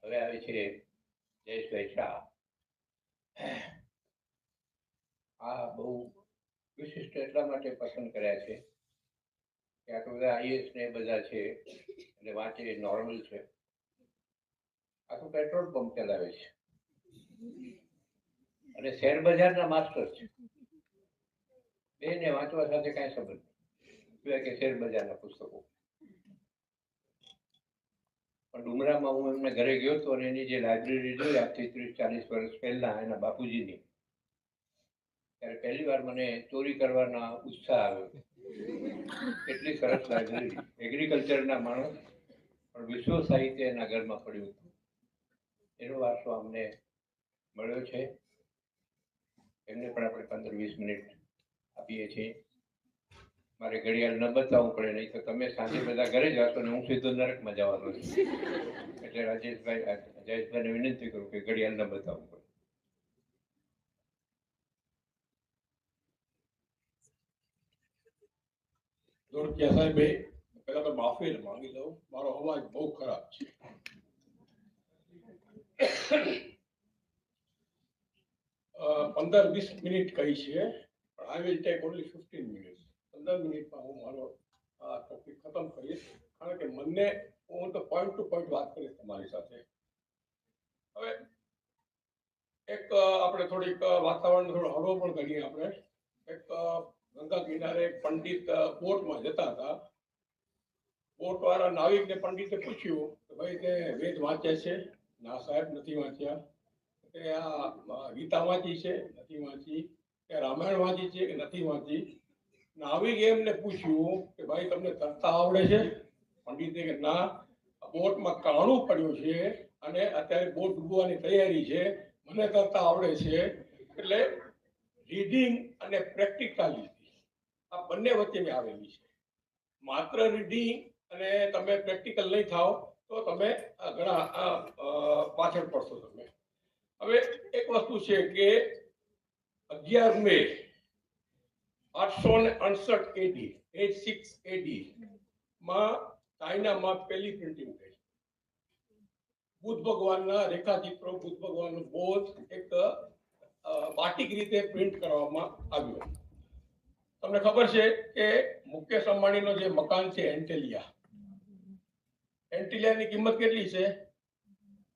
હવે આવે છે જયેશભાઈ શાહ. આ બહુ વિશિષ્ટ એટલા માટે પસંદ કર્યા છે કે આ તો બધા આઈએસ ને બધા છે એટલે વાંચે નોર્મલ છે. આ તો પેટ્રોલ પંપ ચલાવે છે અને શેર બજારના માસ્ટર છે. બેને વાંચવા સાથે કાંઈ સંબંધ નહીં કે શેર બજારના પુસ્તકો. પણ ડુમરામાં હું એમને ઘરે ગયો હતો અને એની જે લાઇબ્રેરી જોઈ આજથી 30-40 વર્ષ પહેલા એના બાપુજીની, ત્યારે પહેલી વાર મને ચોરી કરવાના ઉત્સાહ આવ્યો. એટલી સરસ લાઇબ્રેરી, એગ્રીકલ્ચરના માણસ પણ વિશ્વ સાહિત્ય એના ઘરમાં પડ્યું હતું. એનો વારસો અમને મળ્યો છે. એમને પણ આપણે 15-20 મિનિટ આપીએ છીએ. મારે ઘડિયાળ ન બતાવવું પડે, નહીં તો તમે સાંજે બધા ઘરે જશો ને હું સીધો નરકમાં જવાનો છું. એટલે જયેશભાઈને વિનંતી કરું કે ઘડિયાળ ન બતાવવું પડે. ધોળકિયા સાહેબ, પહેલા તો માફી માંગી લઉં, મારો અવાજ બહુ ખરાબ છે. 15-20 મિનિટ કહી છે, પણ I will take only 15 minute. 15 મિનિટમાં હું મારો આ ટોપિક ખતમ કરીશ, કારણ કે મને હું તો પોઈન્ટ ટુ પોઈન્ટ વાત કરીશ તમારી સાથે. હવે એક આપણે થોડીક વાતાવરણ થોડો હળવો પણ કરીએ. આપણે એક ગંગા કિનારે એક પંડિત બોટમાં જતા હતા. બોટ વાળા નાવિકને પંડિતે પૂછ્યું કે ભાઈ તે વેદ વાંચે છે? ના સાહેબ, નથી વાંચ્યા. કે આ ગીતા વાંચી છે? નથી વાંચી. કે રામાયણ વાંચી છે? કે નથી વાંચી. નાવિકે એમને પૂછ્યું કે ભાઈ તમને તરતા આવડે છે? પંડિતે કે ના, બોટમાં કાણું પડ્યું છે અને અત્યારે બોટ ડૂબવાની તૈયારી છે, મને તરતા આવડે છે. એટલે રીડિંગ અને પ્રેક્ટિકાલિટી આ બંને વચ્ચે આવેલી છે. માત્ર રીડિંગ અને તમે પ્રેક્ટિકલ નહીં થાવ તો તમે ઘણા પાછળ પડશો તમે. હવે એક વસ્તુ છે કે 11 મે 868 એડી 86 એડી માં ચાઇનામાં પહેલી પ્રિન્ટિંગ થઈ. બુદ્ધ ભગવાનના રેખાચિત્રો, બુદ્ધ ભગવાનનો બોધ એક બાટિક રીતે પ્રિન્ટ કરવામાં આવ્યો. તમને ખબર છે કે મુકેશ અંબાણીનો જે મકાન છે એન્ટિલિયાની કિંમત કેટલી છે?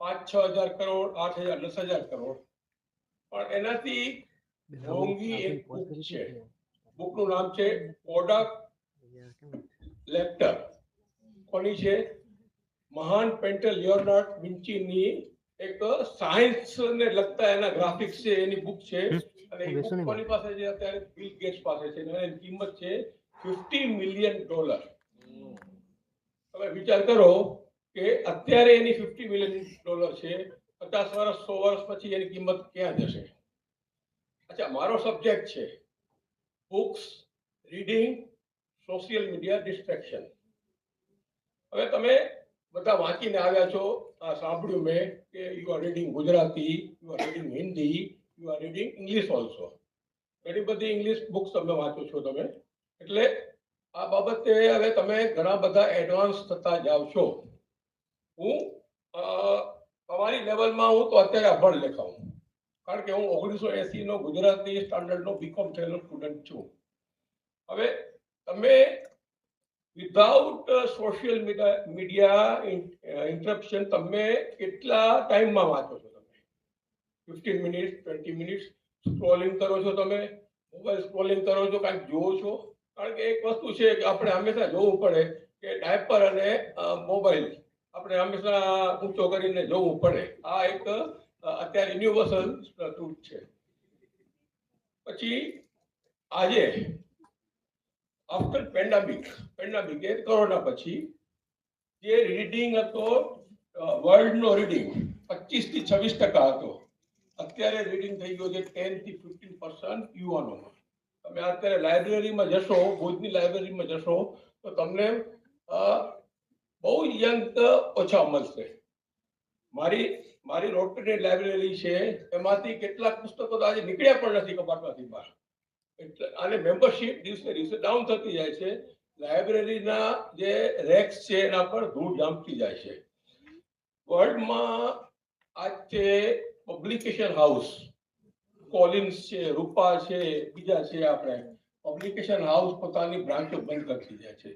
5-6 હજાર કરોડ, 8 હજાર, 10 હજાર કરોડ. પણ એનાથી મોંઘી એક બુક છે. બુકનું નામ છે કોડક લેક્ટર. કોની છે? મહાન પેન્ટર લિયોનાર્ડો વિન્ચીની એક સાયન્સને લગતા એના ગ્રાફિક્સ છે, એની બુક છે. અને એ બુક કોની પાસે છે? અત્યારે બિલ ગેટ્સ પાસે છે. એની કિંમત છે $50 મિલિયન. તમે વિચાર કરો કે અત્યારે એની $50 મિલિયન છે, 50 વર્ષ 100 વર્ષ પછી એની કિંમત ક્યાં જશે? અચ્છા, મારો સબ્જેક્ટ છે books, reading, social media, destruction. હવે તમે બધા વાંચીને આવ્યા છો, સાંભળ્યું મેં કે you are reading Gujarati, you are reading Hindi, you are reading English also. ઘણી બધી ઇંગ્લિશ બુક્સ તમે વાંચો છો તમે. એટલે આ બાબતે હવે તમે ઘણા બધા એડવાન્સ થતા જાવ છો. હું તમારી લેવલમાં હું તો અત્યારે અભણ લેખાઉં, કારણ કે હું 1980 નો ગુજરાતી સ્ટાન્ડર્ડનો બીકોમ થયેલો સ્ટુડન્ટ છું. હવે તમે વિધાઉટ સોશિયલ મીડિયા ઇન્ટરપ્શન તમે કેટલા ટાઈમમાં વાંચો છો? તમે 15 મિનિટ, 20 મિનિટ સ્ક્રોલિંગ કરો છો, તમે મોબાઈલ સ્ક્રોલિંગ કરો છો, કાંઈક જોવો છો? કારણ કે એક વસ્તુ છે કે આપણે હંમેશા જોવું પડે કે ડાયપર અને મોબાઈલ આપણે હંમેશા ઊંચો કરીને જોવું પડે. આ એક અત્યારે યુનિવર્સલ ટ્રુથ છે. પછી આજે આફ્ટર પેન્ડેમિક કોરોના પછી જે રીડિંગ હતો, વર્લ્ડનો રીડિંગ 25 થી 26% હતો. અત્યારે રીડિંગ થઈ ગયો છે 10 થી 15% યુવાનોમાં. તમે અત્યારે લાઇબ્રેરીમાં જશો, ભુજની લાઇબ્રેરીમાં જશો તો તમને બહુ યંગ ઓછા મળશે. મારી રોટરી લાઇબ્રેરી છે, એમાંથી કેટલાક પુસ્તકો તો આજે નીકળ્યા પણ નથી કબાટમાંથી બહાર. એટલે આને મેમ્બરશિપ દિવસે દિવસે ડાઉન થતી જાય છે. લાઇબ્રેરીના જે રેક્સ છે એના પર ધૂળ જામતી જાય છે. વર્લ્ડમાં આજે પબ્લિકેશન હાઉસ કોલિન્સ છે, રૂપા છે, બીજા છે, આપણે પબ્લિકેશન હાઉસ પોતાની બ્રાન્ચો બંધ કરતી જાય છે.